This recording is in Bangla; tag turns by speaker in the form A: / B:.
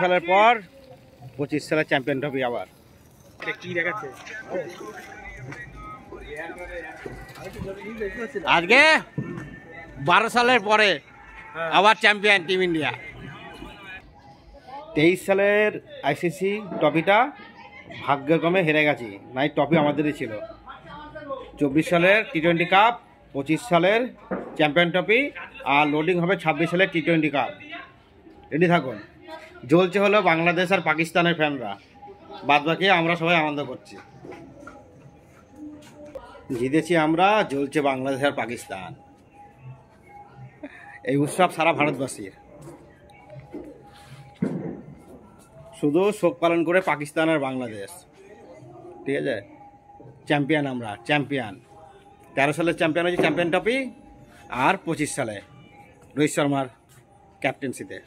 A: সালের পর 25 সালের চ্যাম্পিয়ন ট্রফি আবার।
B: কি দেখাচ্ছে
A: আজকে 12 সালের পরে আবার চ্যাম্পিয়ন টিম ইন্ডিয়া। 23 সালের আইসিসি ট্রফিটা ভাগ্যক্রমে হেরে গেছি, নাই ট্রফি আমাদেরই ছিল। 24 সালের টি-20 কাপ, 25 সালের চ্যাম্পিয়ন ট্রফি, আর লোডিং হবে 26 সালের টি-20 কাপ। রেডি থাকুন। জ্বলছে হলো বাংলাদেশ আর পাকিস্তানের ফ্যানরা, বাদ বাকি আমরা সবাই আনন্দ করছি। জিতেছি আমরা, জ্বলছে বাংলাদেশ আর পাকিস্তান। এই উৎসব সারা ভারতবাসীর। শুধু শোক পালন করে পাকিস্তান আর বাংলাদেশ, ঠিক আছে? চ্যাম্পিয়ন আমরা, চ্যাম্পিয়ন। 13 সালের চ্যাম্পিয়ন হয়েছে চ্যাম্পিয়ন ট্রফি, আর 25 সালে রোহিত শর্মার ক্যাপ্টেন্সিতে।